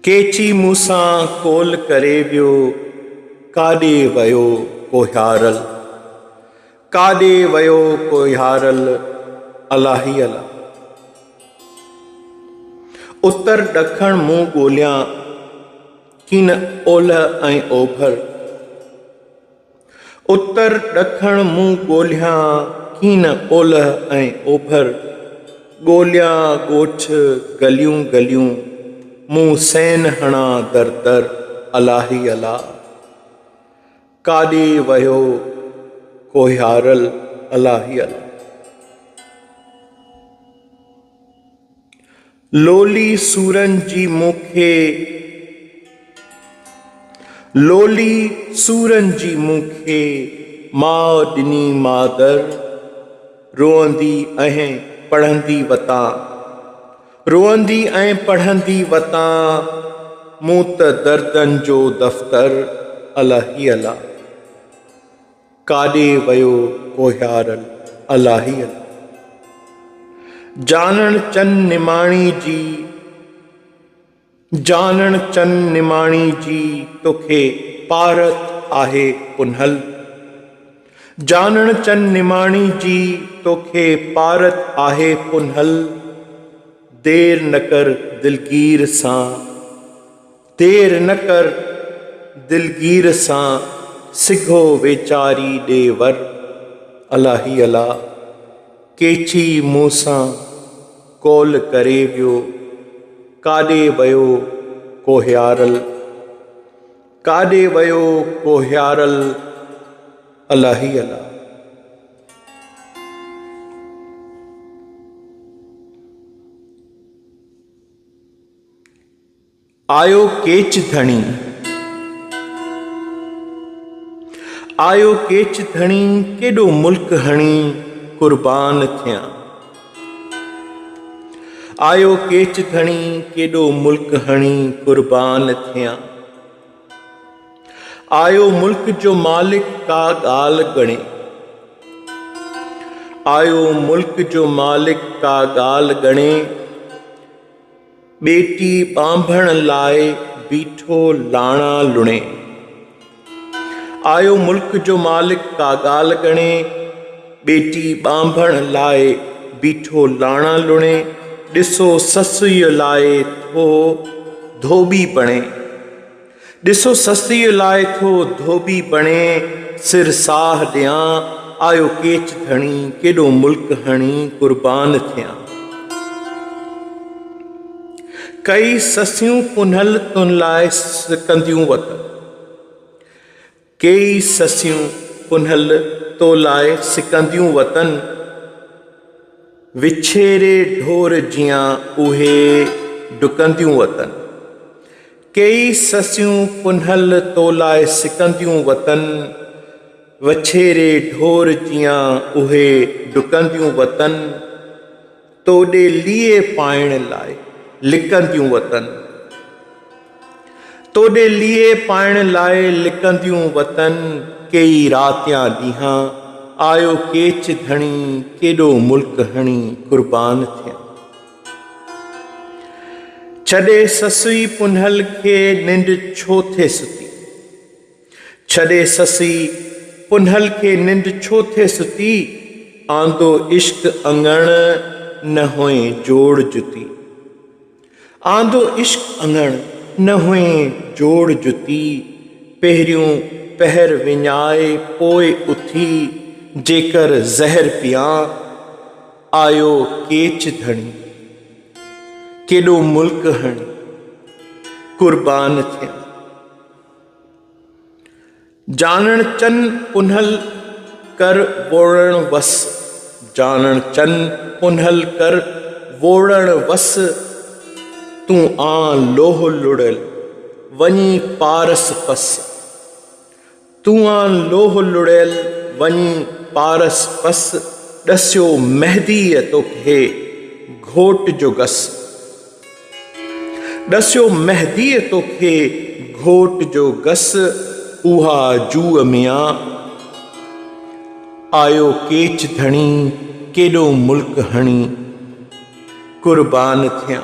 केची मूसां कोल करे वियो, काॾे वियो कोहियारल, काॾे वियो कोहियारल, अलाही अला। उत्तर ॾखण मूं ॻोल्हियां, कीन ओलह ऐं ओभर। उत्तर ॾखण मूं ॻोल्हियां, कीन ओलह ऐं ओभर। ॻोल्हियां ॻोठ गलियूं गलियूं, मूं सैन हणा दर दर, अलाही अला। काॾे वियो कोहियारल, अलाही अला। लोली सूरन जी मूंखे, लोली सूरन जी मूंखे माउ ॾिनी मादर। रोअंदी ऐं पढ़ंदी वतां, रोअंदी ऐं पढ़ंदी वतां, मूं त दर्दनि जो दफ़्तर, अलाही अला। काॾे वियो कोहियारल, अलाही अला। जानण चन निमाणी जी, जानण चन निमाणी जी, तोखे पारत आहे पुनहल। जानण चन निमाणी जी, तोखे पारत आहे पुनहल। देर न कर दिलगीर सां, देर न कर दिलगीर सां, सिघो वेचारी ॾे वर, अलाही अला। केची मूसां कोल करे वियो, काॾे वियो कोहियारल, काॾे वियो कोहियारल, अलाही अला। आयो केच धणी, आयो केच धणी, केॾो मुल्क हणी कुर्बान थियां। आयो केच धणी, केॾो मुल्क हणी कुर्बान थियां। आयो मुल्क जो मालिक का ॻाल्हि ॻणे, आयो मुल्क जो मालिक का ॻाल्हि ॻणे। बेटी ॿांभण लाइ बीठो लाणा लुणे। आयो मुल्क जो मालिक का ॻाल्हि ॻणे, बेटी ॿांभण लाइ बीठो लाणा लुणे। ॾिसो ससुअ लाइ थो धोबी बणे, ॾिसो ससुअ लाइ थो धोबी बणे। सिर साह ॾियां, आयो केच धणी, केॾो मुल्क हणी कुर्बान थियां। कई ससियूं पुनहल तुन लाइ सिकंदियूं वतन, कई ससियूं पुनहल तो लाइ सिकंदियूं वतन। विछेरे ढोर जियां उहे डुकंदियूं वतन। कई ससियूं पुनहल तो लाइ सिकंदियूं वतन। वछेरे ढोर जियां उहे डुकंदियूं वतन। तोॾे लीए पाइण लाइ लिकंदियूं वतन, तोॾे लीए पाइण लाइ लिकंदियूं वतन। कई रातियां ॾींहं, आयो केच धणी, केॾो मुल्क हणी कुर्बान थियां। छॾे ससुई पुनहल खे निंड छो थे सुती, छॾे ससी पुनहल खे निंड छो थे सुती। आंदो इश्क अङण, न हुए जोड़ जुती। आंदो इश्क अङण, न हुए जोड़ जुती। पहिरियों पहर विञाए पोइ उथी, जेकर ज़हर पियां, आयो केच धणी, केॾो मुल्क हणी कुर्बान थियां। जानण चन पुनहल कर वोड़ण वस, जानण चन पुनहल कर वोड़ण वस। तूं आ लोह लुड़ियल, वञी पारस पस। तूं आ लोह लुड़ियल, वञी पारस पस। ॾसियो मेहदीअ तोखे घोट जो गस, ॾसियो मेहदीअ तोखे घोट जो गस। उहा जूअ मियां, आयो केच धणी, केॾो मुल्क हणी कुर्बान थियां।